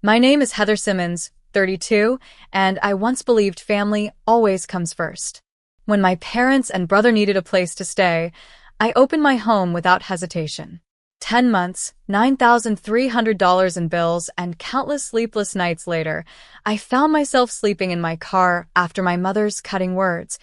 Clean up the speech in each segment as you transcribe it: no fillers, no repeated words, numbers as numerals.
My name is Heather Simmons, 32, and I once believed family always comes first. When my parents and brother needed a place to stay, I opened my home without hesitation. 10 months, $9,300 in bills, and countless sleepless nights later, I found myself sleeping in my car after my mother's cutting words.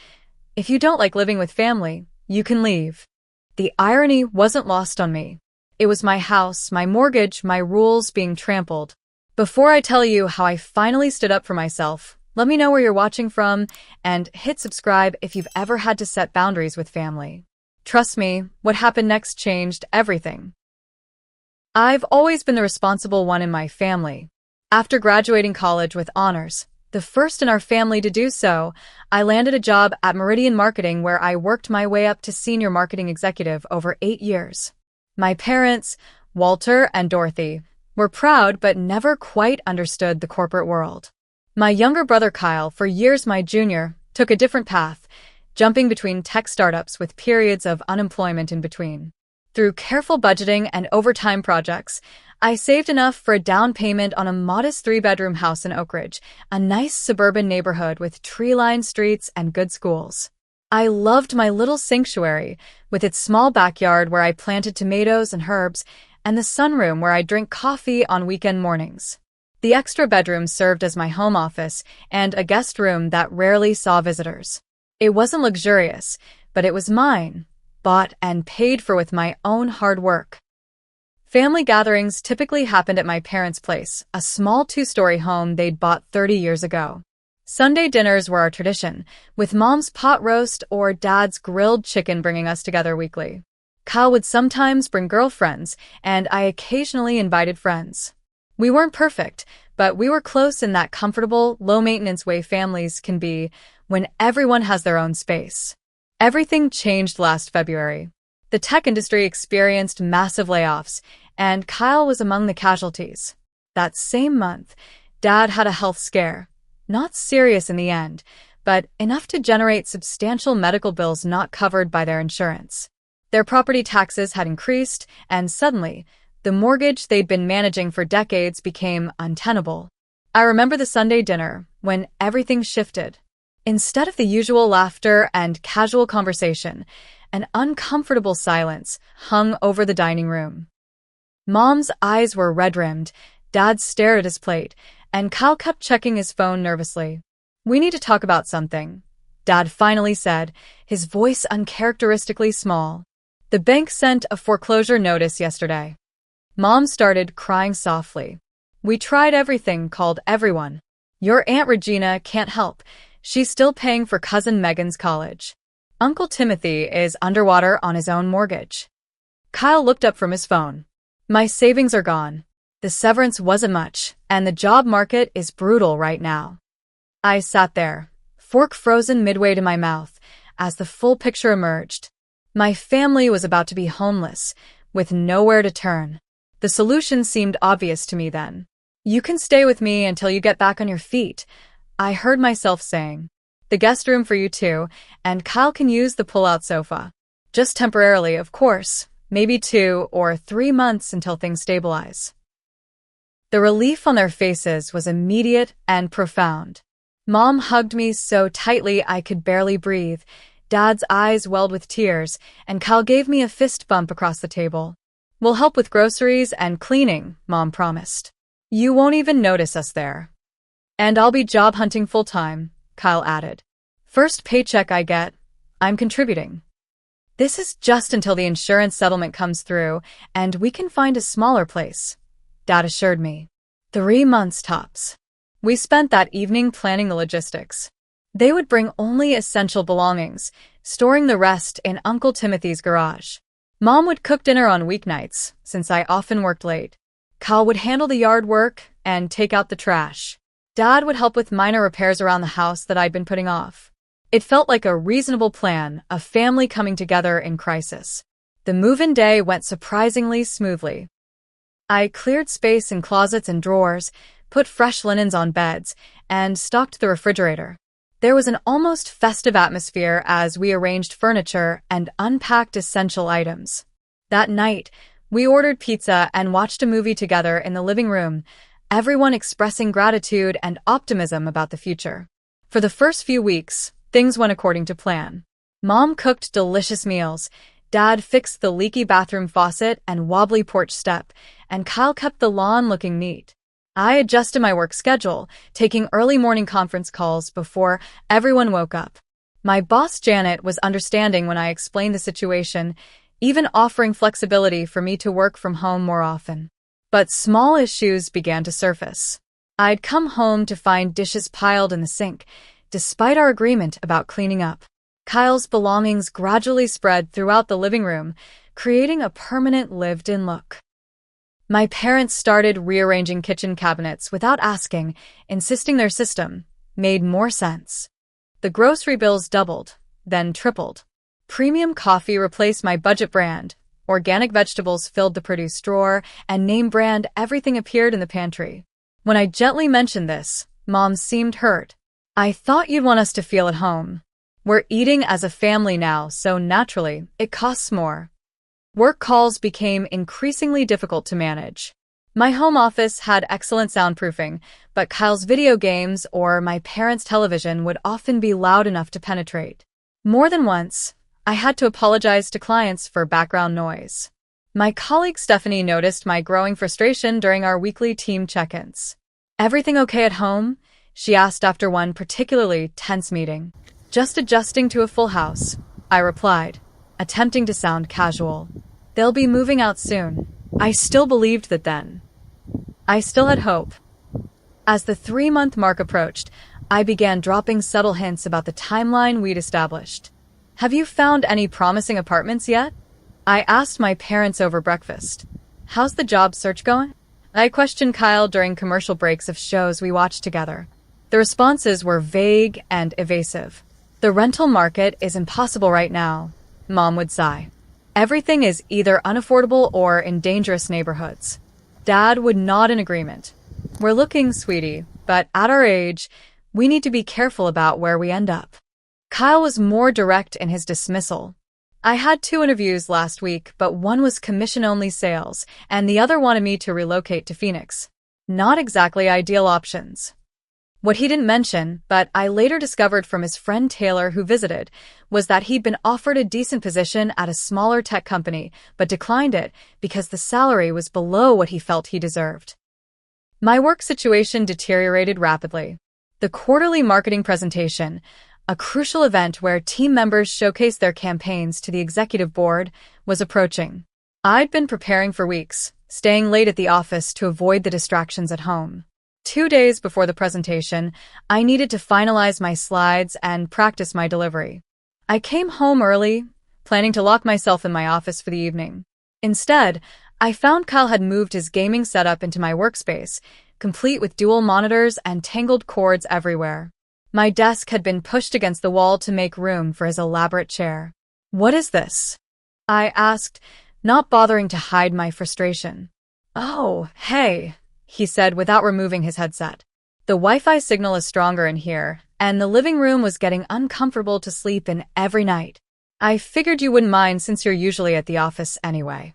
If you don't like living with family, you can leave. The irony wasn't lost on me. It was my house, my mortgage, my rules being trampled. Before I tell you how I finally stood up for myself, let me know where you're watching from and hit subscribe if you've ever had to set boundaries with family. Trust me, what happened next changed everything. I've always been the responsible one in my family. After graduating college with honors, the first in our family to do so, I landed a job at Meridian Marketing where I worked my way up to senior marketing executive over 8 years. My parents, Walter and Dorothy, were proud but never quite understood the corporate world. My younger brother Kyle, for years my junior, took a different path, jumping between tech startups with periods of unemployment in between. Through careful budgeting and overtime projects, I saved enough for a down payment on a modest 3-bedroom house in Oak Ridge, a nice suburban neighborhood with tree-lined streets and good schools. I loved my little sanctuary, with its small backyard where I planted tomatoes and herbs, and the sunroom where I drink coffee on weekend mornings. The extra bedroom served as my home office and a guest room that rarely saw visitors. It wasn't luxurious, but it was mine, bought and paid for with my own hard work. Family gatherings typically happened at my parents' place, a small 2-story home they'd bought 30 years ago. Sunday dinners were our tradition, with Mom's pot roast or Dad's grilled chicken bringing us together weekly. Kyle would sometimes bring girlfriends, and I occasionally invited friends. We weren't perfect, but we were close in that comfortable, low-maintenance way families can be when everyone has their own space. Everything changed last February. The tech industry experienced massive layoffs, and Kyle was among the casualties. That same month, Dad had a health scare. Not serious in the end, but enough to generate substantial medical bills not covered by their insurance. Their property taxes had increased, and suddenly, the mortgage they'd been managing for decades became untenable. I remember the Sunday dinner, when everything shifted. Instead of the usual laughter and casual conversation, an uncomfortable silence hung over the dining room. Mom's eyes were red-rimmed, Dad stared at his plate, and Kyle kept checking his phone nervously. "We need to talk about something," Dad finally said, his voice uncharacteristically small. "The bank sent a foreclosure notice yesterday." Mom started crying softly. "We tried everything, called everyone. Your Aunt Regina can't help. She's still paying for Cousin Megan's college. Uncle Timothy is underwater on his own mortgage." Kyle looked up from his phone. "My savings are gone. The severance wasn't much, and the job market is brutal right now." I sat there, fork frozen midway to my mouth, as the full picture emerged. My family was about to be homeless, with nowhere to turn. The solution seemed obvious to me then. "You can stay with me until you get back on your feet," I heard myself saying. "The guest room for you too, and Kyle can use the pull-out sofa. Just temporarily, of course, maybe 2 or 3 months until things stabilize." The relief on their faces was immediate and profound. Mom hugged me so tightly I could barely breathe. Dad's eyes welled with tears, and Kyle gave me a fist bump across the table. "We'll help with groceries and cleaning," Mom promised. "You won't even notice us there." "And I'll be job hunting full-time," Kyle added. "First paycheck I get, I'm contributing." "This is just until the insurance settlement comes through, and we can find a smaller place," Dad assured me. 3 months tops. We spent that evening planning the logistics. They would bring only essential belongings, storing the rest in Uncle Timothy's garage. Mom would cook dinner on weeknights, since I often worked late. Kyle would handle the yard work and take out the trash. Dad would help with minor repairs around the house that I'd been putting off. It felt like a reasonable plan, a family coming together in crisis. The move-in day went surprisingly smoothly. I cleared space in closets and drawers, put fresh linens on beds, and stocked the refrigerator. There was an almost festive atmosphere as we arranged furniture and unpacked essential items. That night, we ordered pizza and watched a movie together in the living room, everyone expressing gratitude and optimism about the future. For the first few weeks, things went according to plan. Mom cooked delicious meals, Dad fixed the leaky bathroom faucet and wobbly porch step, and Kyle kept the lawn looking neat. I adjusted my work schedule, taking early morning conference calls before everyone woke up. My boss Janet was understanding when I explained the situation, even offering flexibility for me to work from home more often. But small issues began to surface. I'd come home to find dishes piled in the sink, despite our agreement about cleaning up. Kyle's belongings gradually spread throughout the living room, creating a permanent lived-in look. My parents started rearranging kitchen cabinets without asking, insisting their system made more sense. The grocery bills doubled, then tripled. Premium coffee replaced my budget brand, organic vegetables filled the produce drawer, and name brand everything appeared in the pantry. When I gently mentioned this, Mom seemed hurt. "I thought you'd want us to feel at home. We're eating as a family now, so naturally, it costs more." Work calls became increasingly difficult to manage. My home office had excellent soundproofing, but Kyle's video games or my parents' television would often be loud enough to penetrate. More than once, I had to apologize to clients for background noise. My colleague Stephanie noticed my growing frustration during our weekly team check-ins. "Everything okay at home?" she asked after one particularly tense meeting. "Just adjusting to a full house," I replied, attempting to sound casual. "They'll be moving out soon." I still believed that then. I still had hope. As the 3-month mark approached, I began dropping subtle hints about the timeline we'd established. "Have you found any promising apartments yet?" I asked my parents over breakfast. "How's the job search going?" I questioned Kyle during commercial breaks of shows we watched together. The responses were vague and evasive. "The rental market is impossible right now," Mom would sigh. "Everything is either unaffordable or in dangerous neighborhoods." Dad would nod in agreement. "We're looking, sweetie, but at our age, we need to be careful about where we end up." Kyle was more direct in his dismissal. "I had 2 interviews last week, but one was commission-only sales, and the other wanted me to relocate to Phoenix. Not exactly ideal options." What he didn't mention, but I later discovered from his friend Taylor who visited, was that he'd been offered a decent position at a smaller tech company, but declined it because the salary was below what he felt he deserved. My work situation deteriorated rapidly. The quarterly marketing presentation, a crucial event where team members showcased their campaigns to the executive board, was approaching. I'd been preparing for weeks, staying late at the office to avoid the distractions at home. 2 days before the presentation, I needed to finalize my slides and practice my delivery. I came home early, planning to lock myself in my office for the evening. Instead, I found Kyle had moved his gaming setup into my workspace, complete with dual monitors and tangled cords everywhere. My desk had been pushed against the wall to make room for his elaborate chair. "What is this?" I asked, not bothering to hide my frustration. "Oh, hey," he said without removing his headset. "The Wi-Fi signal is stronger in here, and the living room was getting uncomfortable to sleep in every night. I figured you wouldn't mind since you're usually at the office anyway."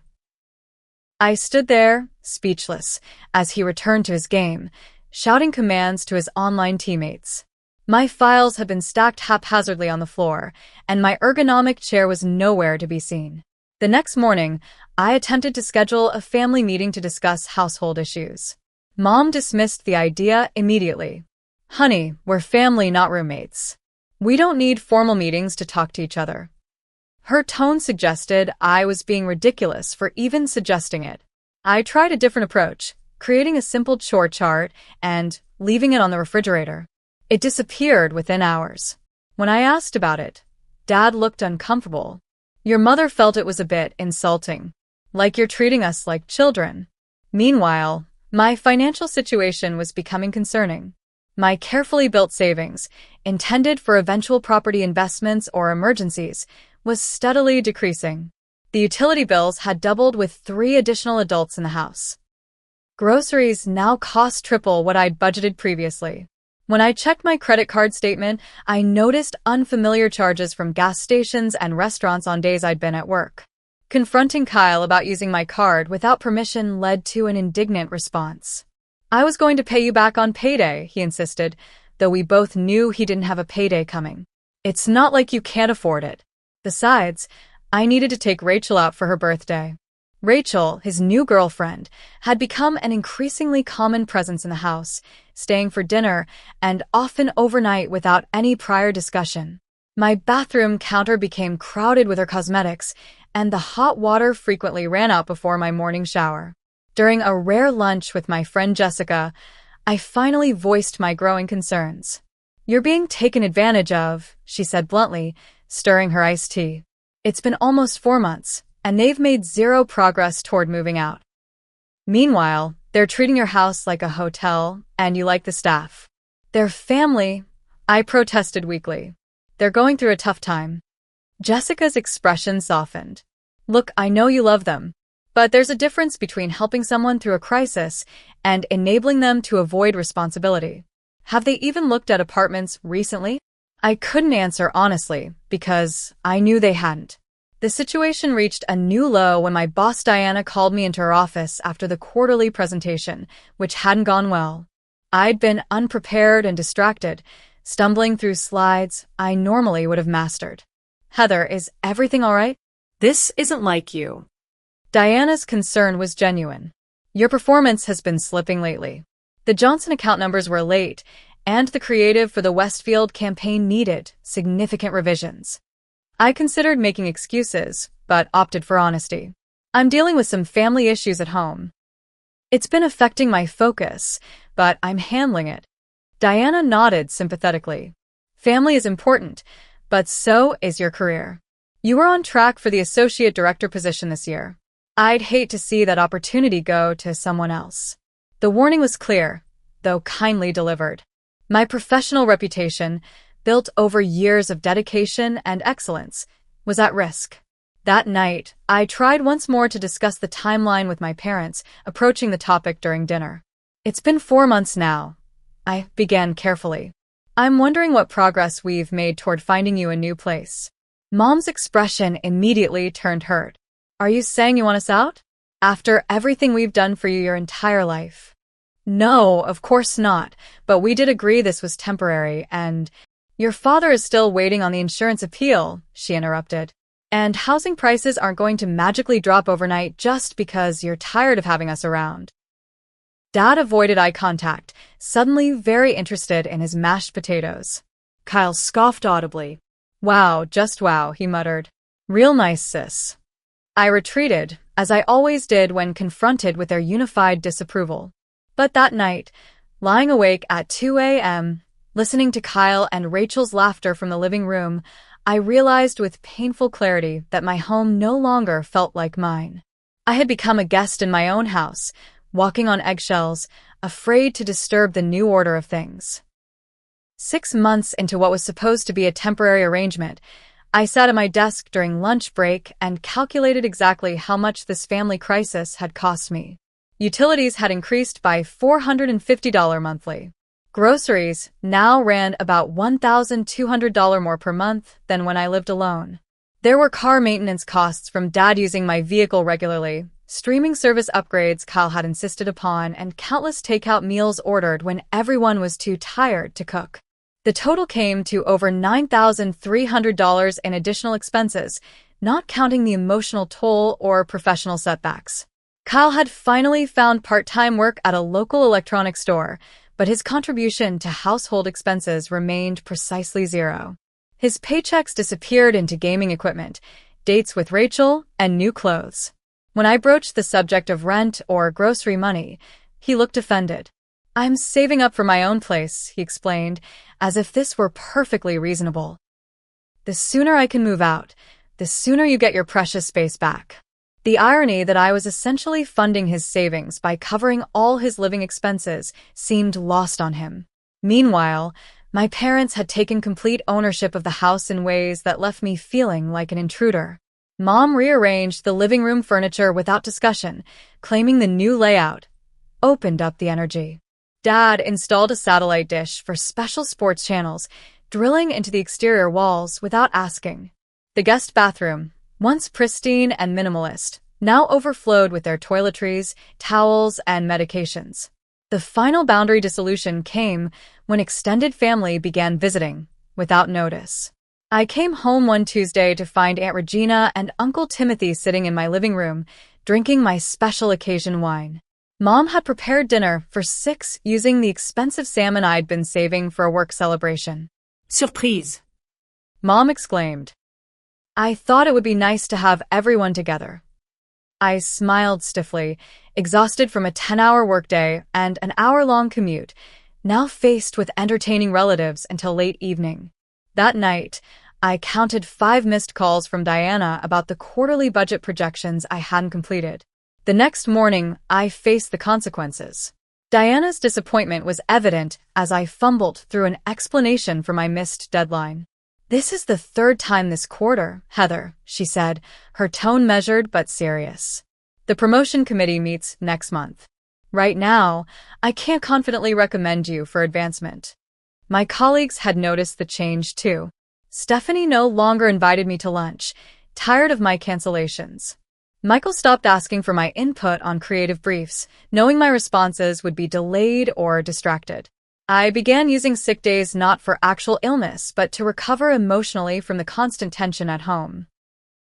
I stood there, speechless, as he returned to his game, shouting commands to his online teammates. My files had been stacked haphazardly on the floor, and my ergonomic chair was nowhere to be seen. The next morning, I attempted to schedule a family meeting to discuss household issues. Mom dismissed the idea immediately. "Honey, we're family, not roommates. We don't need formal meetings to talk to each other." Her tone suggested I was being ridiculous for even suggesting it. I tried a different approach, creating a simple chore chart and leaving it on the refrigerator. It disappeared within hours. When I asked about it, Dad looked uncomfortable. "Your mother felt it was a bit insulting, like you're treating us like children." Meanwhile, my financial situation was becoming concerning. My carefully built savings, intended for eventual property investments or emergencies, was steadily decreasing. The utility bills had doubled with 3 additional adults in the house. Groceries now cost triple what I'd budgeted previously. When I checked my credit card statement, I noticed unfamiliar charges from gas stations and restaurants on days I'd been at work. Confronting Kyle about using my card without permission led to an indignant response. I was going to pay you back on payday, he insisted, though we both knew he didn't have a payday coming. It's not like you can't afford it. Besides, I needed to take Rachel out for her birthday. Rachel, his new girlfriend, had become an increasingly common presence in the house, staying for dinner and often overnight without any prior discussion. My bathroom counter became crowded with her cosmetics, and the hot water frequently ran out before my morning shower. During a rare lunch with my friend Jessica, I finally voiced my growing concerns. "You're being taken advantage of," she said bluntly, stirring her iced tea. "It's been almost 4 months, and they've made zero progress toward moving out. Meanwhile, they're treating your house like a hotel, and you like the staff. They're family," I protested weakly. "They're going through a tough time." Jessica's expression softened. "Look, I know you love them, but there's a difference between helping someone through a crisis and enabling them to avoid responsibility. Have they even looked at apartments recently?" I couldn't answer honestly, because I knew they hadn't. The situation reached a new low when my boss Diana called me into her office after the quarterly presentation, which hadn't gone well. I'd been unprepared and distracted, stumbling through slides I normally would have mastered. "Heather, is everything all right?" This isn't like you. Diana's concern was genuine. "Your performance has been slipping lately. The Johnson account numbers were late, and the creative for the Westfield campaign needed significant revisions." I considered making excuses, but opted for honesty. "I'm dealing with some family issues at home. It's been affecting my focus, but I'm handling it." Diana nodded sympathetically. "Family is important, but so is your career. You are on track for the associate director position this year. I'd hate to see that opportunity go to someone else." The warning was clear, though kindly delivered. My professional reputation, built over years of dedication and excellence, was at risk. That night, I tried once more to discuss the timeline with my parents, approaching the topic during dinner. "It's been 4 months now," I began carefully. "I'm wondering what progress we've made toward finding you a new place." Mom's expression immediately turned hurt. "Are you saying you want us out? After everything we've done for you your entire life?" "No, of course not, but we did agree this was temporary, and—" "Your father is still waiting on the insurance appeal," she interrupted. "And housing prices aren't going to magically drop overnight just because you're tired of having us around." Dad avoided eye contact, suddenly very interested in his mashed potatoes. Kyle scoffed audibly. "Wow, just wow," he muttered. "Real nice, sis." I retreated, as I always did when confronted with their unified disapproval. But that night, lying awake at 2 a.m., listening to Kyle and Rachel's laughter from the living room, I realized with painful clarity that my home no longer felt like mine. I had become a guest in my own house, walking on eggshells, afraid to disturb the new order of things. 6 months into what was supposed to be a temporary arrangement, I sat at my desk during lunch break and calculated exactly how much this family crisis had cost me. Utilities had increased by $450 monthly. Groceries now ran about $1,200 more per month than when I lived alone. There were car maintenance costs from Dad using my vehicle regularly, streaming service upgrades Kyle had insisted upon, and countless takeout meals ordered when everyone was too tired to cook. The total came to over $9,300 in additional expenses, not counting the emotional toll or professional setbacks. Kyle had finally found part-time work at a local electronics store, but his contribution to household expenses remained precisely zero. His paychecks disappeared into gaming equipment, dates with Rachel, and new clothes. When I broached the subject of rent or grocery money, he looked offended. "I'm saving up for my own place," he explained, as if this were perfectly reasonable. "The sooner I can move out, the sooner you get your precious space back." The irony that I was essentially funding his savings by covering all his living expenses seemed lost on him. Meanwhile, my parents had taken complete ownership of the house in ways that left me feeling like an intruder. Mom rearranged the living room furniture without discussion, claiming the new layout opened up the energy. Dad installed a satellite dish for special sports channels, drilling into the exterior walls without asking. The guest bathroom, once pristine and minimalist, now overflowed with their toiletries, towels, and medications. The final boundary dissolution came when extended family began visiting, without notice. I came home one Tuesday to find Aunt Regina and Uncle Timothy sitting in my living room, drinking my special occasion wine. Mom had prepared dinner for 6 using the expensive salmon I'd been saving for a work celebration. Surprise. Mom exclaimed. I thought it would be nice to have everyone together. I smiled stiffly, exhausted from a 10-hour workday and an hour-long commute, now faced with entertaining relatives until late evening. That night, I counted 5 missed calls from Diana about the quarterly budget projections I hadn't completed. The next morning, I faced the consequences. Diana's disappointment was evident as I fumbled through an explanation for my missed deadline. This is the 3rd time this quarter, Heather, she said, her tone measured but serious. The promotion committee meets next month. Right now, I can't confidently recommend you for advancement. My colleagues had noticed the change too. Stephanie no longer invited me to lunch, tired of my cancellations. Michael stopped asking for my input on creative briefs, knowing my responses would be delayed or distracted. I began using sick days not for actual illness, but to recover emotionally from the constant tension at home.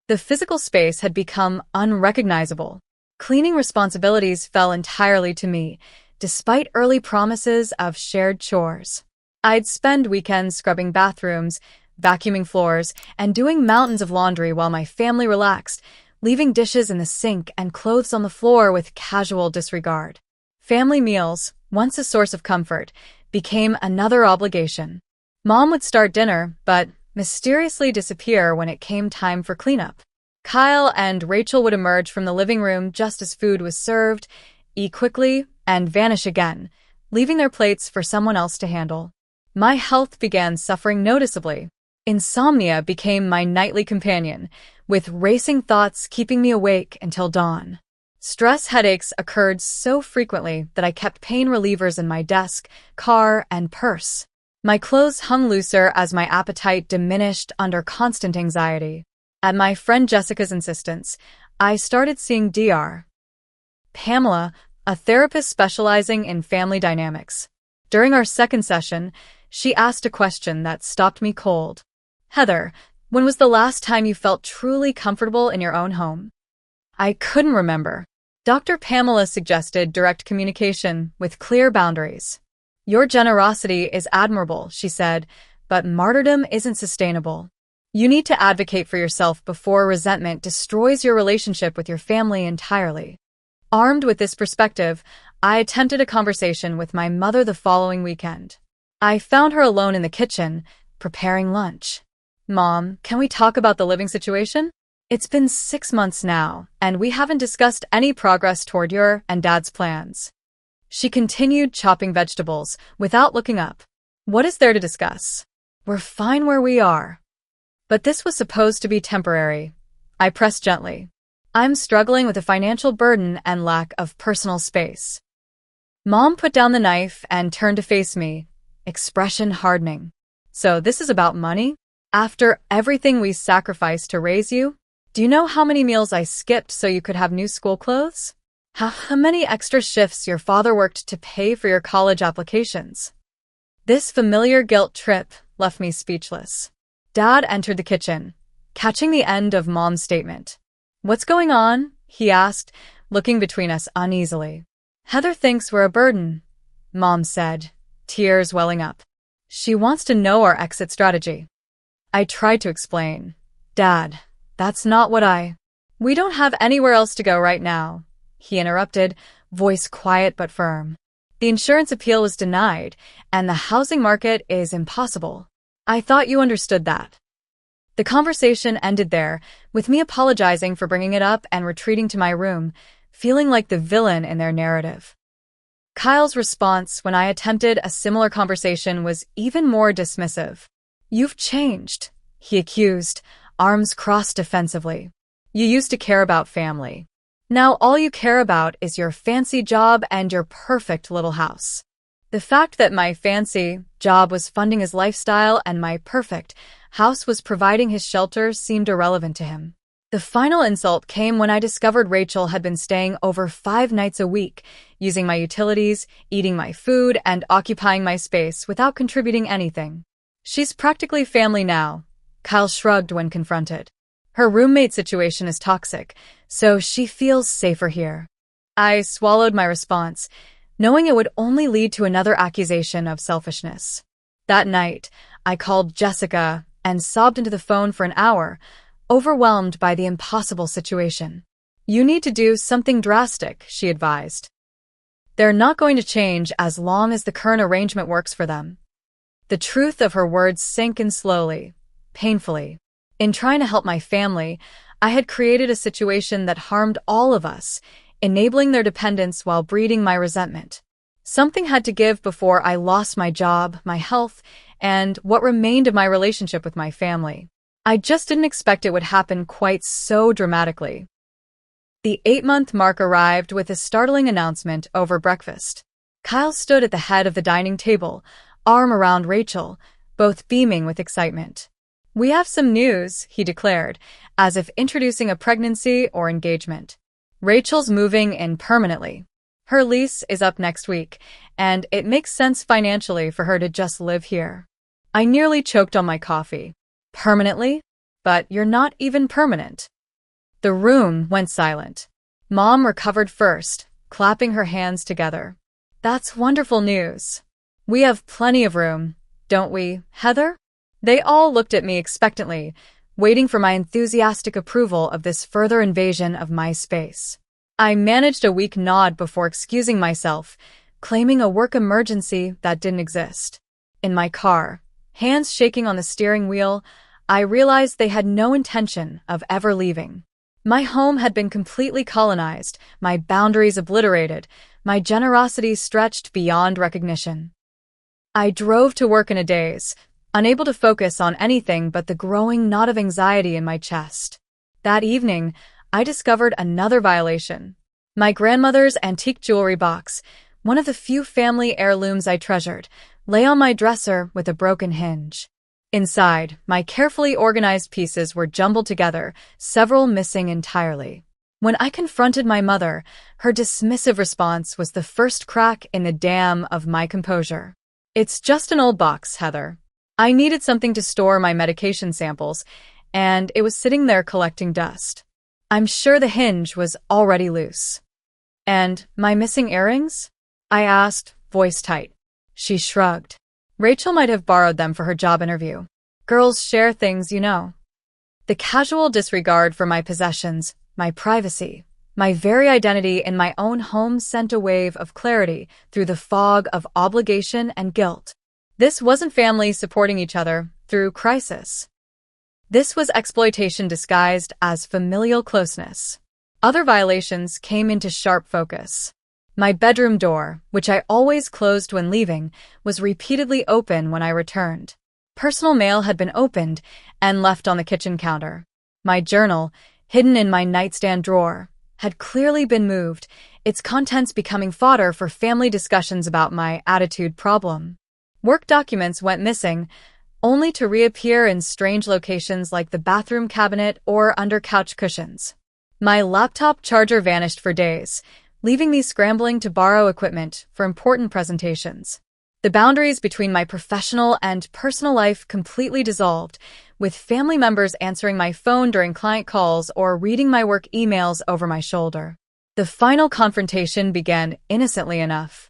The physical space had become unrecognizable. Cleaning responsibilities fell entirely to me, despite early promises of shared chores. I'd spend weekends scrubbing bathrooms, vacuuming floors, and doing mountains of laundry while my family relaxed, leaving dishes in the sink and clothes on the floor with casual disregard. Family meals, once a source of comfort, became another obligation. Mom would start dinner, but mysteriously disappear when it came time for cleanup. Kyle and Rachel would emerge from the living room just as food was served, eat quickly, and vanish again, leaving their plates for someone else to handle. My health began suffering noticeably. Insomnia became my nightly companion, with racing thoughts keeping me awake until dawn. Stress headaches occurred so frequently that I kept pain relievers in my desk, car, and purse. My clothes hung looser as my appetite diminished under constant anxiety. At my friend Jessica's insistence, I started seeing Dr. Pamela, a therapist specializing in family dynamics. During our second session, she asked a question that stopped me cold. Heather, when was the last time you felt truly comfortable in your own home? I couldn't remember. Dr. Pamela suggested direct communication with clear boundaries. Your generosity is admirable, she said, but martyrdom isn't sustainable. You need to advocate for yourself before resentment destroys your relationship with your family entirely. Armed with this perspective, I attempted a conversation with my mother the following weekend. I found her alone in the kitchen, preparing lunch. Mom, can we talk about the living situation? It's been 6 months now, and we haven't discussed any progress toward your and Dad's plans. She continued chopping vegetables without looking up. What is there to discuss? We're fine where we are. But this was supposed to be temporary. I pressed gently. I'm struggling with a financial burden and lack of personal space. Mom put down the knife and turned to face me, expression hardening. So this is about money? After everything we sacrificed to raise you? Do you know how many meals I skipped so you could have new school clothes? How many extra shifts your father worked to pay for your college applications? This familiar guilt trip left me speechless. Dad entered the kitchen, catching the end of Mom's statement. What's going on? He asked, looking between us uneasily. Heather thinks we're a burden, Mom said, tears welling up. She wants to know our exit strategy. I tried to explain. Dad, that's not what We don't have anywhere else to go right now, he interrupted, voice quiet but firm. The insurance appeal was denied, and the housing market is impossible. I thought you understood that. The conversation ended there, with me apologizing for bringing it up and retreating to my room, feeling like the villain in their narrative. Kyle's response when I attempted a similar conversation was even more dismissive. You've changed, he accused, arms crossed defensively. You used to care about family. Now all you care about is your fancy job and your perfect little house. The fact that my fancy job was funding his lifestyle and my perfect house was providing his shelter seemed irrelevant to him. The final insult came when I discovered Rachel had been staying over 5 nights a week, using my utilities, eating my food, and occupying my space without contributing anything. She's practically family now, Kyle shrugged when confronted. Her roommate situation is toxic, so she feels safer here. I swallowed my response, knowing it would only lead to another accusation of selfishness. That night, I called Jessica and sobbed into the phone for an hour, overwhelmed by the impossible situation. "You need to do something drastic," she advised. "They're not going to change as long as the current arrangement works for them." The truth of her words sank in slowly, painfully. In trying to help my family, I had created a situation that harmed all of us, enabling their dependence while breeding my resentment. Something had to give before I lost my job, my health, and what remained of my relationship with my family. I just didn't expect it would happen quite so dramatically. The 8-month mark arrived with a startling announcement over breakfast. Kyle stood at the head of the dining table, arm around Rachel, both beaming with excitement. "We have some news," he declared, as if introducing a pregnancy or engagement. "Rachel's moving in permanently. Her lease is up next week, and it makes sense financially for her to just live here." I nearly choked on my coffee. "Permanently? But you're not even permanent." The room went silent. Mom recovered first, clapping her hands together. "That's wonderful news. We have plenty of room, don't we, Heather?" They all looked at me expectantly, waiting for my enthusiastic approval of this further invasion of my space. I managed a weak nod before excusing myself, claiming a work emergency that didn't exist. In my car, hands shaking on the steering wheel, I realized they had no intention of ever leaving. My home had been completely colonized, my boundaries obliterated, my generosity stretched beyond recognition. I drove to work in a daze, unable to focus on anything but the growing knot of anxiety in my chest. That evening, I discovered another violation. My grandmother's antique jewelry box, one of the few family heirlooms I treasured, lay on my dresser with a broken hinge. Inside, my carefully organized pieces were jumbled together, several missing entirely. When I confronted my mother, her dismissive response was the first crack in the dam of my composure. "It's just an old box, Heather. I needed something to store my medication samples, and it was sitting there collecting dust. I'm sure the hinge was already loose." "And my missing earrings?" I asked, voice tight. She shrugged. "Rachel might have borrowed them for her job interview. Girls share things, you know." The casual disregard for my possessions, my privacy, my very identity in my own home sent a wave of clarity through the fog of obligation and guilt. This wasn't family supporting each other through crisis. This was exploitation disguised as familial closeness. Other violations came into sharp focus. My bedroom door, which I always closed when leaving, was repeatedly open when I returned. Personal mail had been opened and left on the kitchen counter. My journal, hidden in my nightstand drawer, had clearly been moved, its contents becoming fodder for family discussions about my attitude problem. Work documents went missing, only to reappear in strange locations like the bathroom cabinet or under couch cushions. My laptop charger vanished for days, leaving me scrambling to borrow equipment for important presentations. The boundaries between my professional and personal life completely dissolved, with family members answering my phone during client calls or reading my work emails over my shoulder. The final confrontation began innocently enough.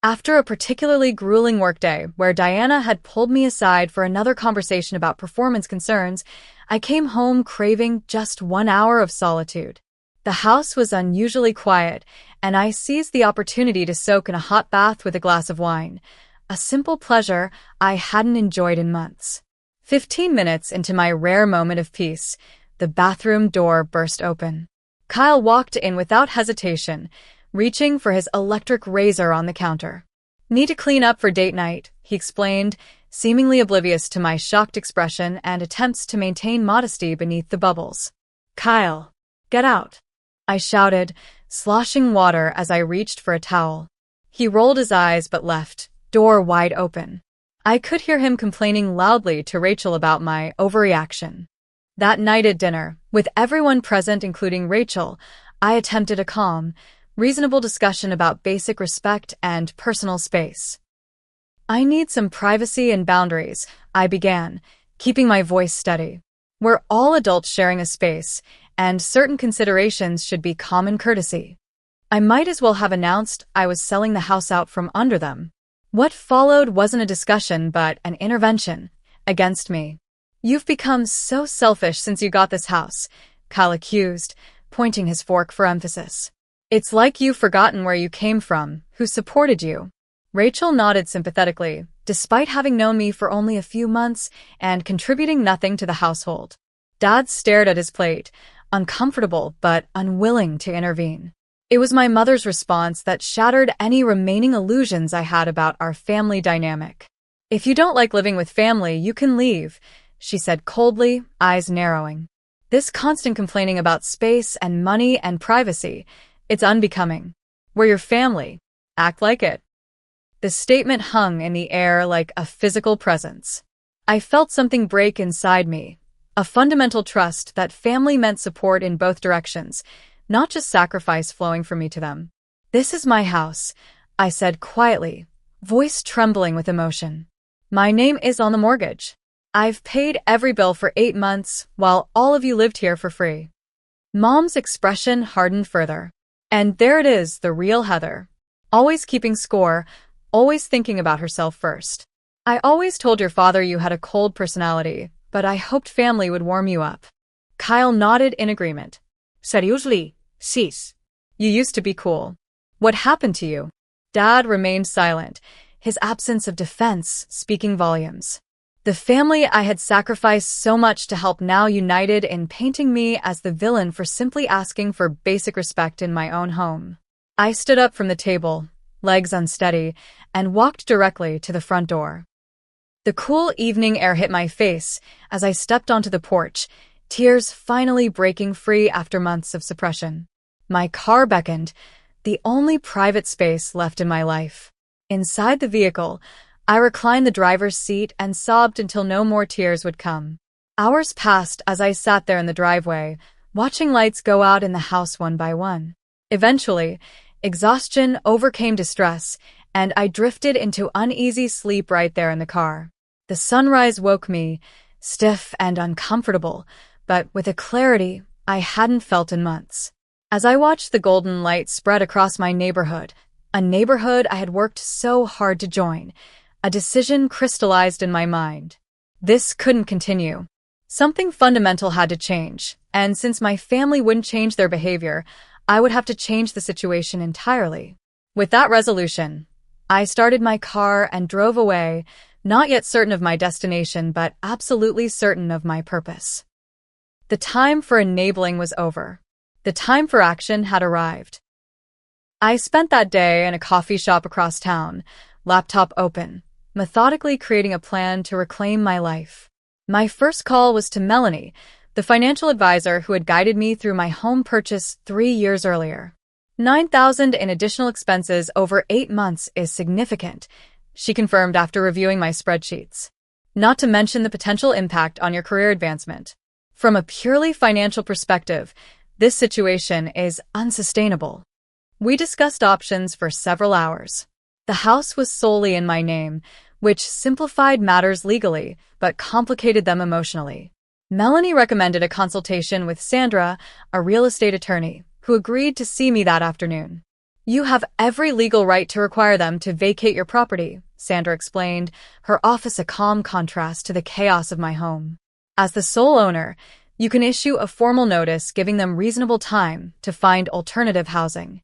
After a particularly grueling workday where Diana had pulled me aside for another conversation about performance concerns, I came home craving just 1 hour of solitude. The house was unusually quiet, and I seized the opportunity to soak in a hot bath with a glass of wine, a simple pleasure I hadn't enjoyed in months. 15 minutes into my rare moment of peace, the bathroom door burst open. Kyle walked in without hesitation, reaching for his electric razor on the counter. "Need to clean up for date night," he explained, seemingly oblivious to my shocked expression and attempts to maintain modesty beneath the bubbles. "Kyle, get out," I shouted, sloshing water as I reached for a towel. He rolled his eyes but left, door wide open. I could hear him complaining loudly to Rachel about my overreaction. That night at dinner, with everyone present including Rachel, I attempted a calm, reasonable discussion about basic respect and personal space. I need some privacy and boundaries, I began, keeping my voice steady. We're all adults sharing a space, and certain considerations should be common courtesy. I might as well have announced I was selling the house out from under them. What followed wasn't a discussion but an intervention against me. You've become so selfish since you got this house, Kyle accused, pointing his fork for emphasis. It's like you've forgotten where you came from, who supported you. Rachel nodded sympathetically, despite having known me for only a few months and contributing nothing to the household. Dad stared at his plate, uncomfortable but unwilling to intervene. It was my mother's response that shattered any remaining illusions I had about our family dynamic. If you don't like living with family, you can leave, she said coldly, eyes narrowing. This constant complaining about space and money and privacy, it's unbecoming. We're your family. Act like it. The statement hung in the air like a physical presence. I felt something break inside me, a fundamental trust that family meant support in both directions, not just sacrifice flowing from me to them. This is my house, I said quietly, voice trembling with emotion. My name is on the mortgage. I've paid every bill for 8 months, while all of you lived here for free. Mom's expression hardened further. And there it is, the real Heather. Always keeping score, always thinking about herself first. I always told your father you had a cold personality, but I hoped family would warm you up. Kyle nodded in agreement. Seriously, sis. You used to be cool. What happened to you? Dad remained silent, his absence of defense speaking volumes. The family I had sacrificed so much to help now united in painting me as the villain for simply asking for basic respect in my own home. I stood up from the table, legs unsteady, and walked directly to the front door. The cool evening air hit my face as I stepped onto the porch, tears finally breaking free after months of suppression. My car beckoned, the only private space left in my life. Inside the vehicle, I reclined the driver's seat and sobbed until no more tears would come. Hours passed as I sat there in the driveway, watching lights go out in the house one by one. Eventually, exhaustion overcame distress, and I drifted into uneasy sleep right there in the car. The sunrise woke me, stiff and uncomfortable, but with a clarity I hadn't felt in months. As I watched the golden light spread across my neighborhood, a neighborhood I had worked so hard to join, a decision crystallized in my mind. This couldn't continue. Something fundamental had to change, and since my family wouldn't change their behavior, I would have to change the situation entirely. With that resolution, I started my car and drove away, not yet certain of my destination, but absolutely certain of my purpose. The time for enabling was over. The time for action had arrived. I spent that day in a coffee shop across town, laptop open, methodically creating a plan to reclaim my life. My first call was to Melanie, the financial advisor who had guided me through my home purchase 3 years earlier. $9,000 in additional expenses over 8 months is significant, she confirmed after reviewing my spreadsheets. Not to mention the potential impact on your career advancement. From a purely financial perspective, this situation is unsustainable. We discussed options for several hours. The house was solely in my name, which simplified matters legally, but complicated them emotionally. Melanie recommended a consultation with Sandra, a real estate attorney, who agreed to see me that afternoon. You have every legal right to require them to vacate your property, Sandra explained, her office a calm contrast to the chaos of my home. As the sole owner, you can issue a formal notice giving them reasonable time to find alternative housing.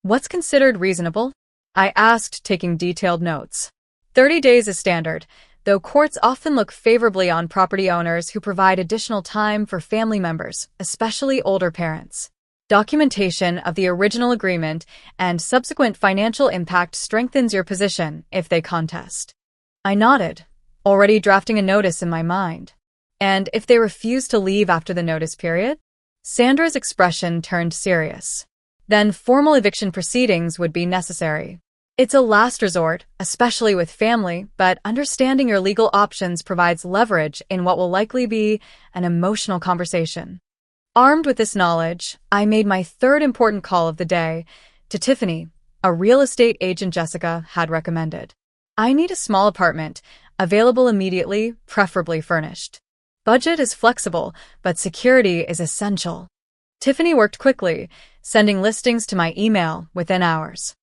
What's considered reasonable? I asked, taking detailed notes. 30 days is standard, though courts often look favorably on property owners who provide additional time for family members, especially older parents. Documentation of the original agreement and subsequent financial impact strengthens your position if they contest. I nodded, already drafting a notice in my mind. And if they refuse to leave after the notice period? Sandra's expression turned serious. Then formal eviction proceedings would be necessary. It's a last resort, especially with family, but understanding your legal options provides leverage in what will likely be an emotional conversation. Armed with this knowledge, I made my third important call of the day to Tiffany, a real estate agent Jessica had recommended. I need a small apartment, available immediately, preferably furnished. Budget is flexible, but security is essential. Tiffany worked quickly, sending listings to my email within hours.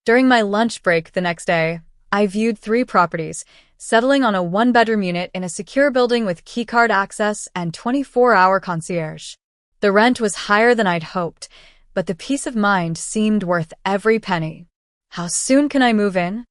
During my lunch break the next day, I viewed 3 properties, settling on a 1-bedroom unit in a secure building with keycard access and 24-hour concierge. The rent was higher than I'd hoped, but the peace of mind seemed worth every penny. "How soon can I move in?"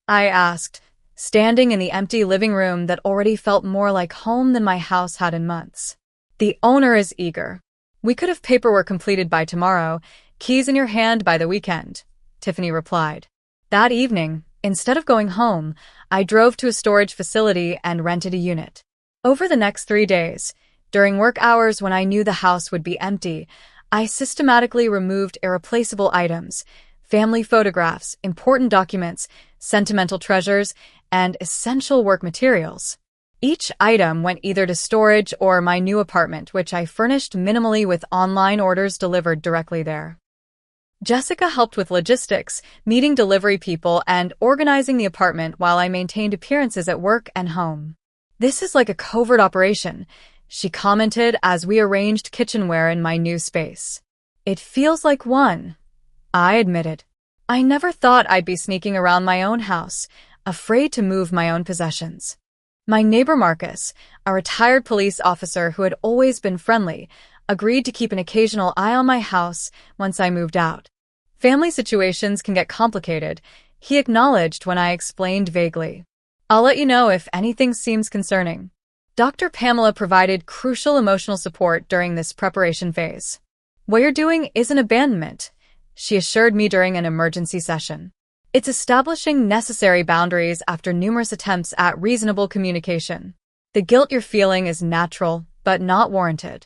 I asked, standing in the empty living room that already felt more like home than my house had in months. "The owner is eager. We could have paperwork completed by tomorrow, keys in your hand by the weekend," Tiffany replied. That evening, instead of going home, I drove to a storage facility and rented a unit. Over the next 3 days, during work hours when I knew the house would be empty, I systematically removed irreplaceable items, family photographs, important documents, sentimental treasures, and essential work materials. Each item went either to storage or my new apartment, which I furnished minimally with online orders delivered directly there. Jessica helped with logistics, meeting delivery people, and organizing the apartment while I maintained appearances at work and home. "This is like a covert operation," she commented as we arranged kitchenware in my new space. "It feels like one," I admitted. I never thought I'd be sneaking around my own house, afraid to move my own possessions. My neighbor Marcus, a retired police officer who had always been friendly, agreed to keep an occasional eye on my house once I moved out. "Family situations can get complicated," he acknowledged when I explained vaguely. "I'll let you know if anything seems concerning." Dr. Pamela provided crucial emotional support during this preparation phase. "What you're doing isn't abandonment," she assured me during an emergency session. "It's establishing necessary boundaries after numerous attempts at reasonable communication. The guilt you're feeling is natural, but not warranted."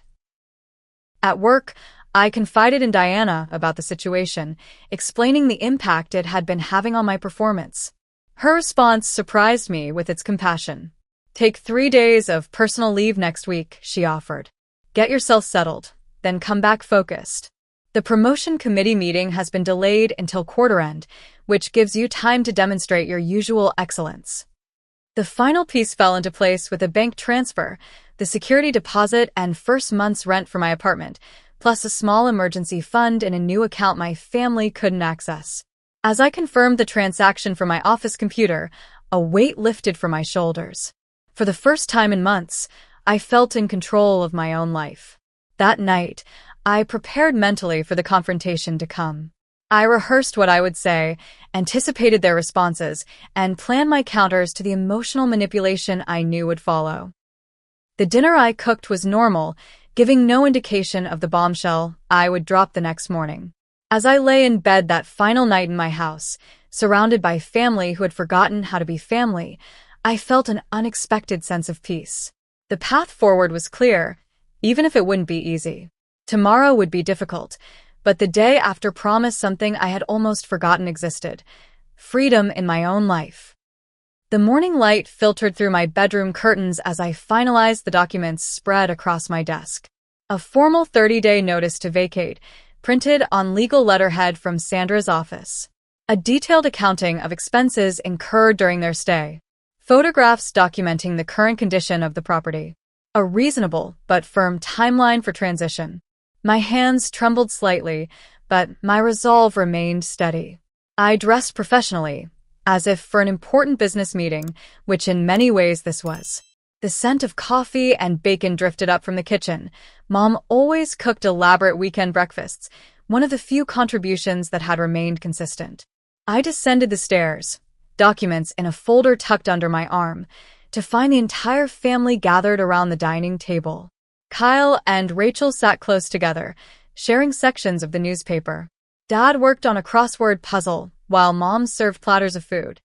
At work, I confided in Diana about the situation, explaining the impact it had been having on my performance. Her response surprised me with its compassion. "Take 3 days of personal leave next week," she offered. "Get yourself settled, then come back focused. The promotion committee meeting has been delayed until quarter end, which gives you time to demonstrate your usual excellence." The final piece fell into place with a bank transfer, the security deposit, and first month's rent for my apartment, plus a small emergency fund in a new account my family couldn't access. As I confirmed the transaction from my office computer, a weight lifted from my shoulders. For the first time in months, I felt in control of my own life. That night, I prepared mentally for the confrontation to come. I rehearsed what I would say, anticipated their responses, and planned my counters to the emotional manipulation I knew would follow. The dinner I cooked was normal, giving no indication of the bombshell I would drop the next morning. As I lay in bed that final night in my house, surrounded by family who had forgotten how to be family, I felt an unexpected sense of peace. The path forward was clear, even if it wouldn't be easy. Tomorrow would be difficult, but the day after promised something I had almost forgotten existed: freedom in my own life. The morning light filtered through my bedroom curtains as I finalized the documents spread across my desk. A formal 30-day notice to vacate, printed on legal letterhead from Sandra's office. A detailed accounting of expenses incurred during their stay. Photographs documenting the current condition of the property. A reasonable but firm timeline for transition. My hands trembled slightly, but my resolve remained steady. I dressed professionally, as if for an important business meeting, which in many ways this was. The scent of coffee and bacon drifted up from the kitchen. Mom always cooked elaborate weekend breakfasts, one of the few contributions that had remained consistent. I descended the stairs, documents in a folder tucked under my arm, to find the entire family gathered around the dining table. Kyle and Rachel sat close together, sharing sections of the newspaper. Dad worked on a crossword puzzle, while Mom served platters of food.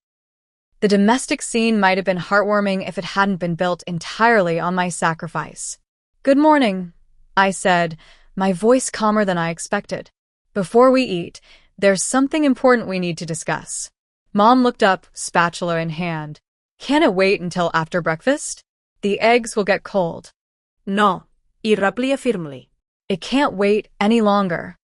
The domestic scene might have been heartwarming if it hadn't been built entirely on my sacrifice. "Good morning," I said, my voice calmer than I expected. "Before we eat, there's something important we need to discuss." Mom looked up, spatula in hand. Can it wait until after breakfast? The eggs will get cold. No, y replied firmly. It can't wait any longer.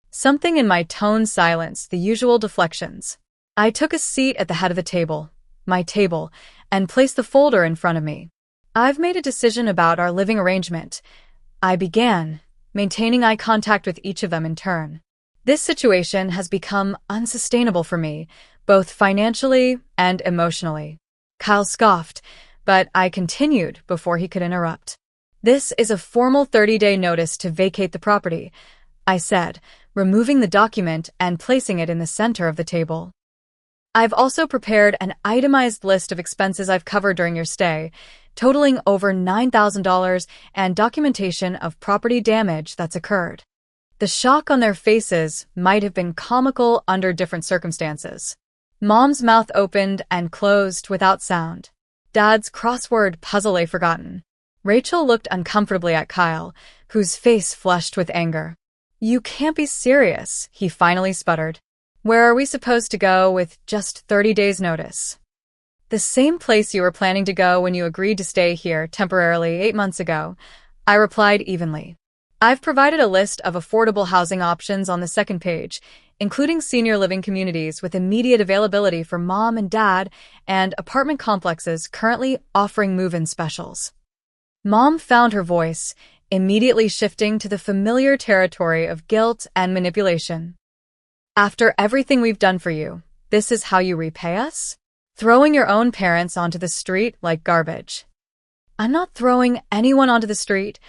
Something in my tone silenced the usual deflections. I took a seat at the head of the table, my table, and placed the folder in front of me. I've made a decision about our living arrangement. I began, maintaining eye contact with each of them in turn. This situation has become unsustainable for me, both financially and emotionally. Kyle scoffed, but I continued before he could interrupt. This is a formal 30-day notice to vacate the property, I said, removing the document and placing it in the center of the table. I've also prepared an itemized list of expenses I've covered during your stay, totaling over $9,000 and documentation of property damage that's occurred. The shock on their faces might have been comical under different circumstances. Mom's mouth opened and closed without sound. Dad's crossword puzzle lay forgotten. Rachel looked uncomfortably at Kyle, whose face flushed with anger. You can't be serious, he finally sputtered. Where are we supposed to go with just 30 days' notice? The same place you were planning to go when you agreed to stay here temporarily 8 months ago, I replied evenly. I've provided a list of affordable housing options on the second page, including senior living communities with immediate availability for Mom and Dad and apartment complexes currently offering move-in specials. Mom found her voice, immediately shifting to the familiar territory of guilt and manipulation. After everything we've done for you, this is how you repay us? Throwing your own parents onto the street like garbage. I'm not throwing anyone onto the street,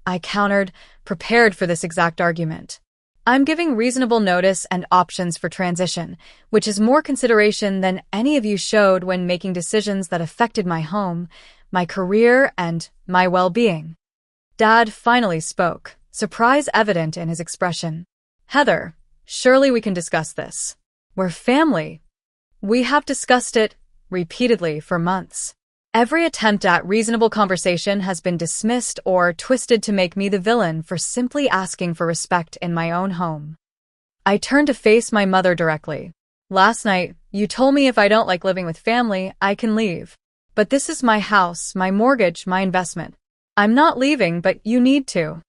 I countered, prepared for this exact argument. I'm giving reasonable notice and options for transition, which is more consideration than any of you showed when making decisions that affected my home, my career, and my well-being. Dad finally spoke, surprise evident in his expression. Heather, surely we can discuss this. We're family. We have discussed it repeatedly for months. Every attempt at reasonable conversation has been dismissed or twisted to make me the villain for simply asking for respect in my own home. I turned to face my mother directly. Last night, you told me if I don't like living with family, I can leave. But this is my house, my mortgage, my investment. I'm not leaving, but you need to.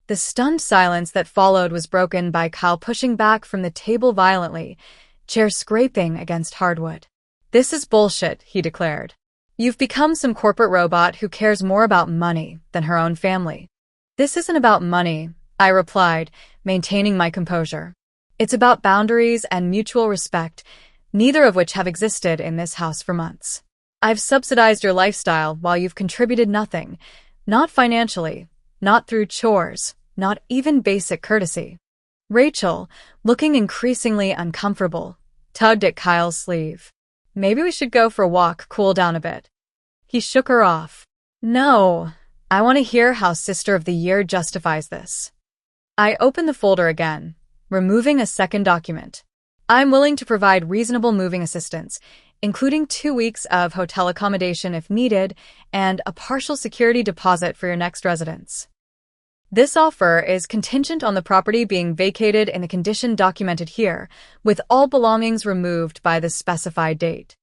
The stunned silence that followed was broken by Kyle pushing back from the table violently, chair scraping against hardwood. This is bullshit, he declared. You've become some corporate robot who cares more about money than her own family. This isn't about money, I replied, maintaining my composure. It's about boundaries and mutual respect, neither of which have existed in this house for months. I've subsidized your lifestyle while you've contributed nothing, not financially, not through chores, not even basic courtesy. Rachel, looking increasingly uncomfortable, tugged at Kyle's sleeve. Maybe we should go for a walk, cool down a bit. He shook her off. No, I want to hear how Sister of the Year justifies this. I opened the folder again, removing a second document. I'm willing to provide reasonable moving assistance, including 2 weeks of hotel accommodation if needed, and a partial security deposit for your next residence. This offer is contingent on the property being vacated in the condition documented here, with all belongings removed by the specified date.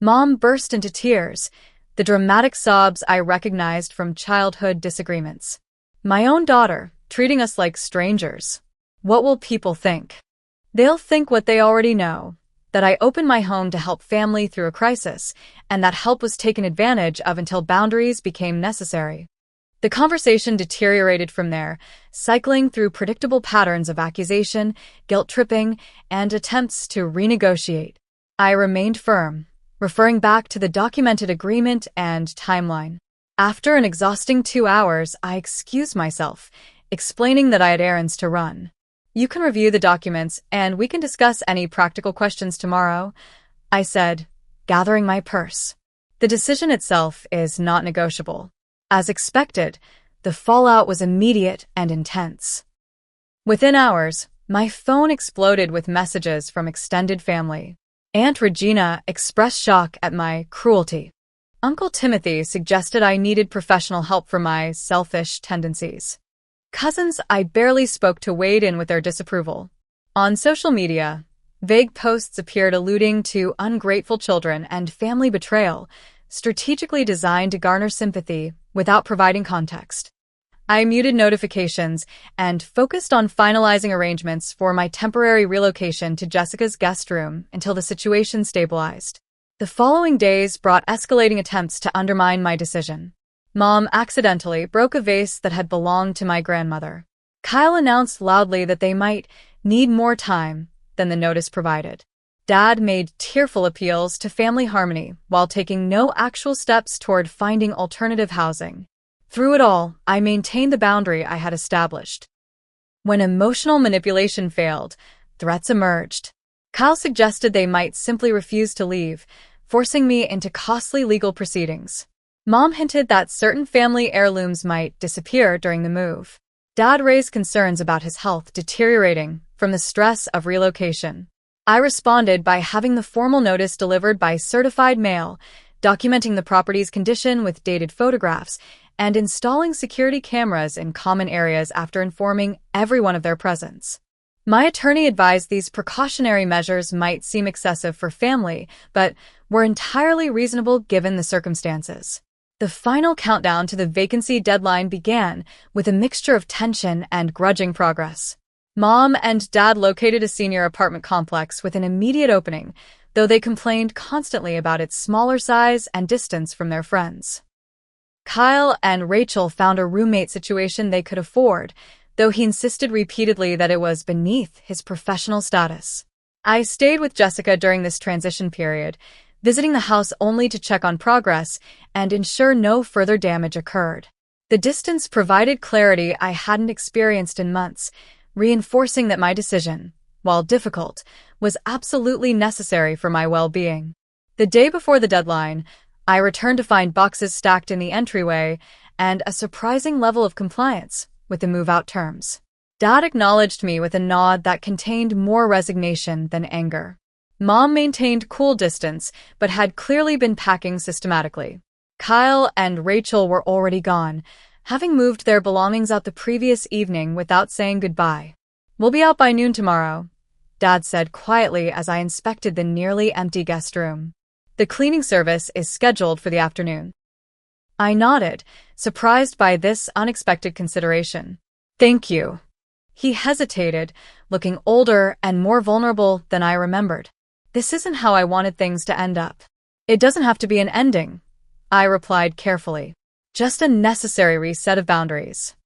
Mom burst into tears, the dramatic sobs I recognized from childhood disagreements. My own daughter, treating us like strangers. What will people think? They'll think what they already know, that I opened my home to help family through a crisis, and that help was taken advantage of until boundaries became necessary. The conversation deteriorated from there, cycling through predictable patterns of accusation, guilt-tripping, and attempts to renegotiate. I remained firm, referring back to the documented agreement and timeline. After an exhausting 2 hours, I excused myself, explaining that I had errands to run. You can review the documents, and we can discuss any practical questions tomorrow, I said, gathering my purse. The decision itself is not negotiable. As expected, the fallout was immediate and intense. Within hours, my phone exploded with messages from extended family. Aunt Regina expressed shock at my cruelty. Uncle Timothy suggested I needed professional help for my selfish tendencies. Cousins I barely spoke to weighed in with their disapproval. On social media, Vague posts appeared alluding to ungrateful children and family betrayal, strategically designed to garner sympathy without providing context. I muted notifications and focused on finalizing arrangements for my temporary relocation to Jessica's guest room until the situation stabilized. The following days brought escalating attempts to undermine my decision. Mom accidentally broke a vase that had belonged to my grandmother. Kyle announced loudly that they might need more time than the notice provided. Dad made tearful appeals to family harmony while taking no actual steps toward finding alternative housing. Through it all, I maintained the boundary I had established. When emotional manipulation failed, threats emerged. Kyle suggested they might simply refuse to leave, forcing me into costly legal proceedings. Mom hinted that certain family heirlooms might disappear during the move. Dad raised concerns about his health deteriorating from the stress of relocation. I responded by having the formal notice delivered by certified mail, documenting the property's condition with dated photographs, and installing security cameras in common areas after informing everyone of their presence. My attorney advised these precautionary measures might seem excessive for family, but were entirely reasonable given the circumstances. The final countdown to the vacancy deadline began with a mixture of tension and grudging progress. Mom and Dad located a senior apartment complex with an immediate opening, though they complained constantly about its smaller size and distance from their friends. Kyle and Rachel found a roommate situation they could afford, though he insisted repeatedly that it was beneath his professional status. I stayed with Jessica during this transition period, visiting the house only to check on progress and ensure no further damage occurred. The distance provided clarity I hadn't experienced in months, reinforcing that my decision, while difficult, was absolutely necessary for my well-being. The day before the deadline, I returned to find boxes stacked in the entryway and a surprising level of compliance with the move-out terms. Dad acknowledged me with a nod that contained more resignation than anger. Mom maintained cool distance, but had clearly been packing systematically. Kyle and Rachel were already gone, having moved their belongings out the previous evening without saying goodbye. "We'll be out by noon tomorrow," Dad said quietly as I inspected the nearly empty guest room. "The cleaning service is scheduled for the afternoon." I nodded, surprised by this unexpected consideration. "Thank you." He hesitated, looking older and more vulnerable than I remembered. "This isn't how I wanted things to end up." "It doesn't have to be an ending," I replied carefully. "Just a necessary reset of boundaries."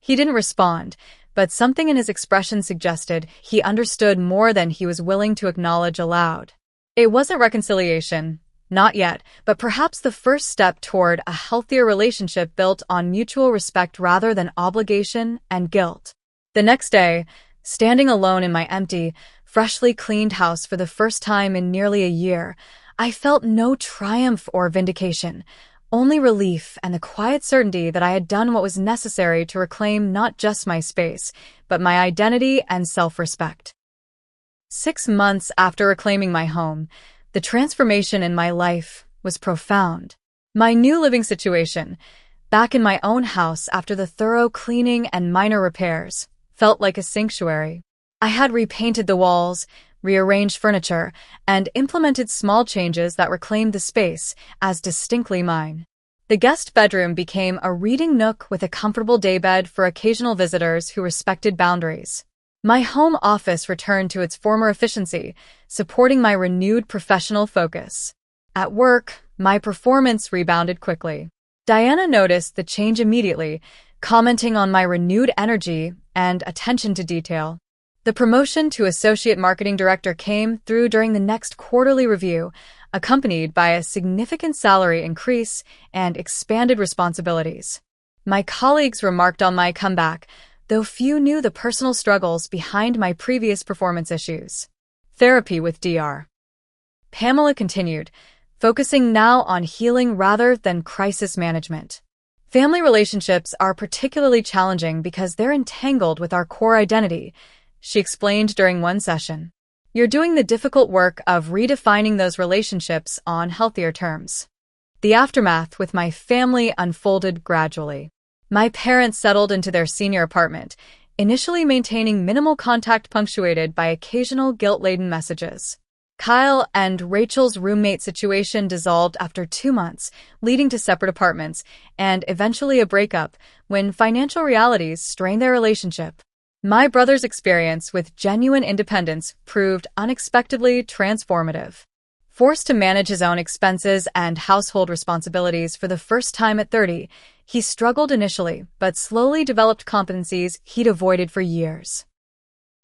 He didn't respond, but something in his expression suggested he understood more than he was willing to acknowledge aloud. It wasn't reconciliation, not yet, but perhaps the first step toward a healthier relationship built on mutual respect rather than obligation and guilt. The next day, standing alone in my empty, freshly cleaned house for the first time in nearly a year, I felt no triumph or vindication, only relief and the quiet certainty that I had done what was necessary to reclaim not just my space, but my identity and self-respect. 6 months after reclaiming my home, the transformation in my life was profound. My new living situation, back in my own house after the thorough cleaning and minor repairs, felt like a sanctuary. I had repainted the walls, rearranged furniture, and implemented small changes that reclaimed the space as distinctly mine. The guest bedroom became a reading nook with a comfortable daybed for occasional visitors who respected boundaries. My home office returned to its former efficiency, supporting my renewed professional focus. At work, my performance rebounded quickly. Diana noticed the change immediately, commenting on my renewed energy and attention to detail. The promotion to Associate Marketing Director came through during the next quarterly review, accompanied by a significant salary increase and expanded responsibilities. My colleagues remarked on my comeback, though few knew the personal struggles behind my previous performance issues. Therapy with Dr. Pamela continued, focusing now on healing rather than crisis management. Family relationships are particularly challenging because they're entangled with our core identity, she explained during one session. You're doing the difficult work of redefining those relationships on healthier terms. The aftermath with my family unfolded gradually. My parents settled into their senior apartment, initially maintaining minimal contact punctuated by occasional guilt-laden messages. Kyle and Rachel's roommate situation dissolved after 2 months, leading to separate apartments and eventually a breakup when financial realities strained their relationship. My brother's experience with genuine independence proved unexpectedly transformative. Forced to manage his own expenses and household responsibilities for the first time at 30, he struggled initially but slowly developed competencies he'd avoided for years.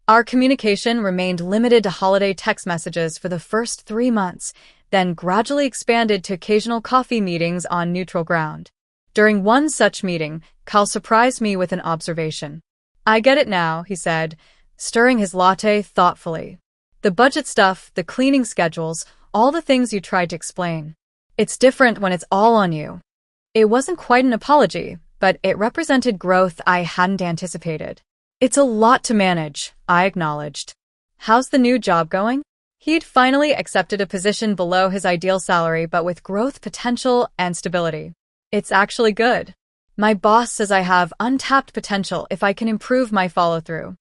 Our communication remained limited to holiday text messages for the first 3 months, then gradually expanded to occasional coffee meetings on neutral ground. During one such meeting, Kyle surprised me with an observation. "I get it now," he said, stirring his latte thoughtfully. "The budget stuff, the cleaning schedules, all the things you tried to explain. It's different when it's all on you." It wasn't quite an apology, but it represented growth I hadn't anticipated. "It's a lot to manage," I acknowledged. "How's the new job going?" He'd finally accepted a position below his ideal salary but with growth potential and stability. "It's actually good. My boss says I have untapped potential if I can improve my follow-through."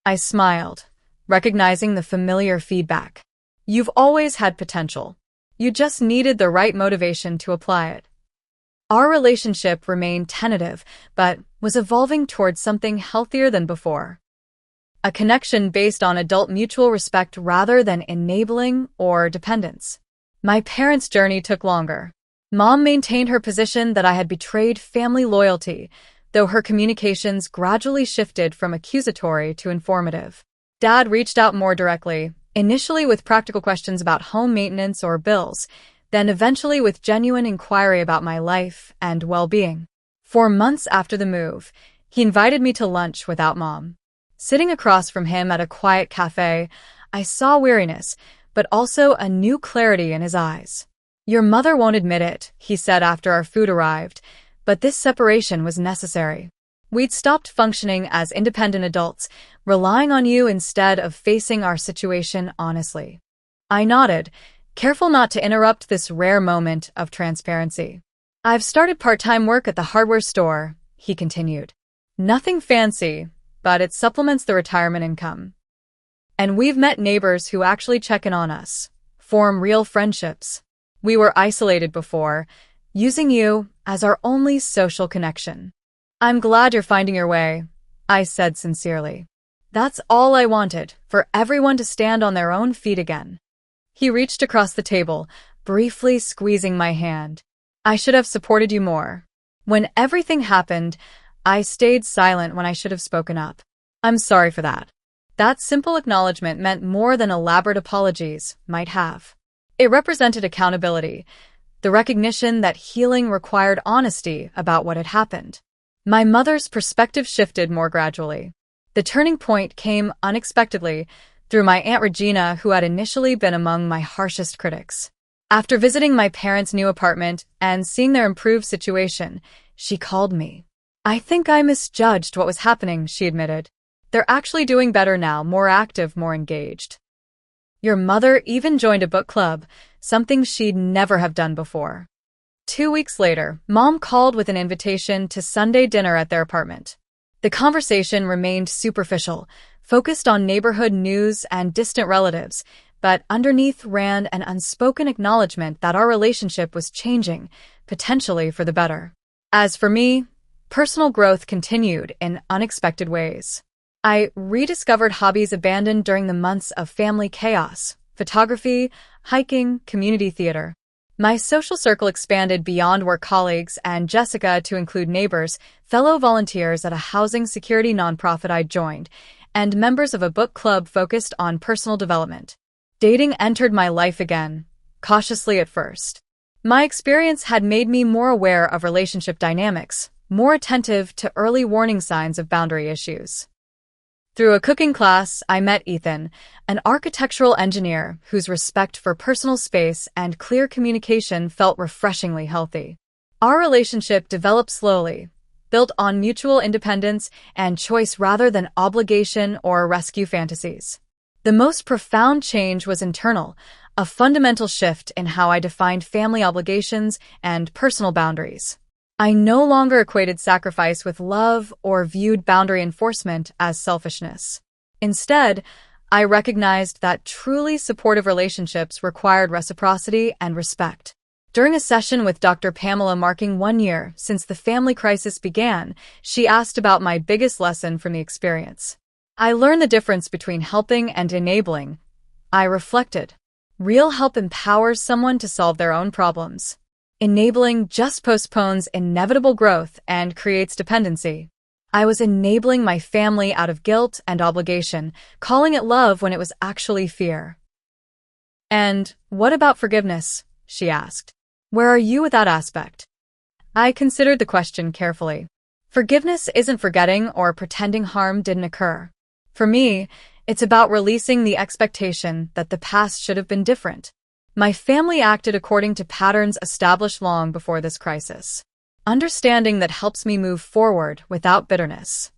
I smiled, recognizing the familiar feedback. "You've always had potential. You just needed the right motivation to apply it." Our relationship remained tentative, but was evolving towards something healthier than before. A connection based on adult mutual respect rather than enabling or dependence. My parents' journey took longer. Mom maintained her position that I had betrayed family loyalty, though her communications gradually shifted from accusatory to informative. Dad reached out more directly, initially with practical questions about home maintenance or bills, then eventually with genuine inquiry about my life and well-being. 4 months after the move, he invited me to lunch without Mom. Sitting across from him at a quiet cafe, I saw weariness, but also a new clarity in his eyes. "Your mother won't admit it," he said after our food arrived, but this separation was necessary. "We'd stopped functioning as independent adults, relying on you instead of facing our situation honestly." I nodded, careful not to interrupt this rare moment of transparency. "I've started part-time work at the hardware store," he continued. "Nothing fancy, but it supplements the retirement income. And we've met neighbors who actually check in on us, form real friendships. We were isolated before, using you as our only social connection." "I'm glad you're finding your way," I said sincerely. "That's all I wanted, for everyone to stand on their own feet again." He reached across the table, briefly squeezing my hand. "I should have supported you more. When everything happened, I stayed silent when I should have spoken up. I'm sorry for that." That simple acknowledgement meant more than elaborate apologies might have. It represented accountability, the recognition that healing required honesty about what had happened. My mother's perspective shifted more gradually. The turning point came unexpectedly through my Aunt Regina, who had initially been among my harshest critics. After visiting my parents' new apartment and seeing their improved situation, she called me. "I think I misjudged what was happening," she admitted. "They're actually doing better now, more active, more engaged. Your mother even joined a book club, something she'd never have done before." 2 weeks later, Mom called with an invitation to Sunday dinner at their apartment. The conversation remained superficial, focused on neighborhood news and distant relatives, but underneath ran an unspoken acknowledgement that our relationship was changing, potentially for the better. As for me, personal growth continued in unexpected ways. I rediscovered hobbies abandoned during the months of family chaos: photography, hiking, community theater. My social circle expanded beyond work colleagues and Jessica to include neighbors, fellow volunteers at a housing security nonprofit I'd joined, and members of a book club focused on personal development. Dating entered my life again, cautiously at first. My experience had made me more aware of relationship dynamics, more attentive to early warning signs of boundary issues. Through a cooking class, I met Ethan, an architectural engineer whose respect for personal space and clear communication felt refreshingly healthy. Our relationship developed slowly, built on mutual independence and choice rather than obligation or rescue fantasies. The most profound change was internal, a fundamental shift in how I defined family obligations and personal boundaries. I no longer equated sacrifice with love or viewed boundary enforcement as selfishness. Instead, I recognized that truly supportive relationships required reciprocity and respect. During a session with Dr. Pamela marking 1 year since the family crisis began, she asked about my biggest lesson from the experience. I learned the difference between helping and enabling. I reflected. Real help empowers someone to solve their own problems. Enabling just postpones inevitable growth and creates dependency. I was enabling my family out of guilt and obligation, calling it love when it was actually fear. And what about forgiveness? She asked. Where are you with that aspect? I considered the question carefully. Forgiveness isn't forgetting or pretending harm didn't occur. For me, it's about releasing the expectation that the past should have been different. My family acted according to patterns established long before this crisis. Understanding that helps me move forward without bitterness.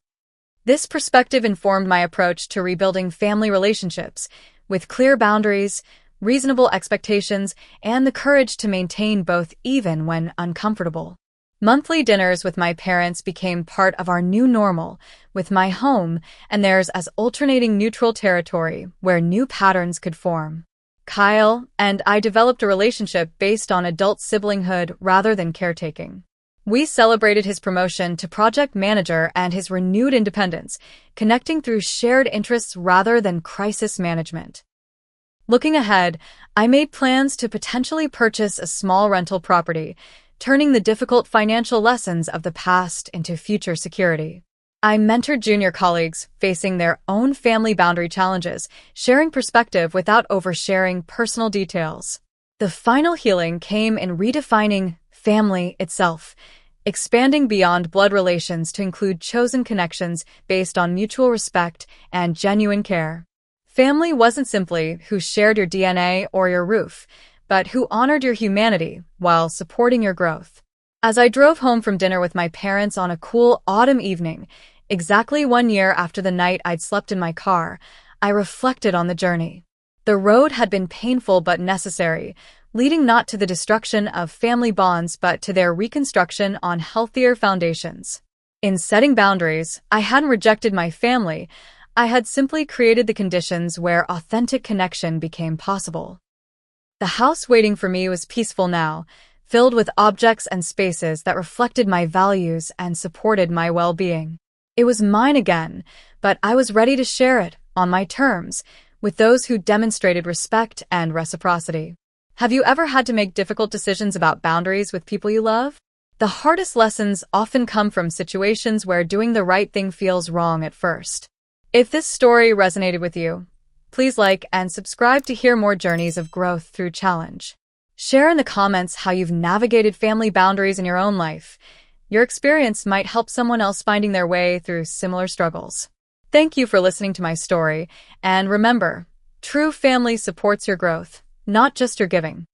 This perspective informed my approach to rebuilding family relationships, with clear boundaries, reasonable expectations, and the courage to maintain both even when uncomfortable. Monthly dinners with my parents became part of our new normal, with my home and theirs as alternating neutral territory where new patterns could form. Kyle and I developed a relationship based on adult siblinghood rather than caretaking. We celebrated his promotion to project manager and his renewed independence, connecting through shared interests rather than crisis management. Looking ahead, I made plans to potentially purchase a small rental property, turning the difficult financial lessons of the past into future security. I mentored junior colleagues facing their own family boundary challenges, sharing perspective without oversharing personal details. The final healing came in redefining family itself, expanding beyond blood relations to include chosen connections based on mutual respect and genuine care. Family wasn't simply who shared your DNA or your roof, but who honored your humanity while supporting your growth. As I drove home from dinner with my parents on a cool autumn evening, exactly 1 year after the night I'd slept in my car, I reflected on the journey. The road had been painful but necessary, leading not to the destruction of family bonds but to their reconstruction on healthier foundations. In setting boundaries, I hadn't rejected my family. I had simply created the conditions where authentic connection became possible. The house waiting for me was peaceful now, filled with objects and spaces that reflected my values and supported my well-being. It was mine again, but I was ready to share it, on my terms, with those who demonstrated respect and reciprocity. Have you ever had to make difficult decisions about boundaries with people you love? The hardest lessons often come from situations where doing the right thing feels wrong at first. If this story resonated with you, please like and subscribe to hear more journeys of growth through challenge. Share in the comments how you've navigated family boundaries in your own life. Your experience might help someone else finding their way through similar struggles. Thank you for listening to my story, and remember, true family supports your growth, not just your giving.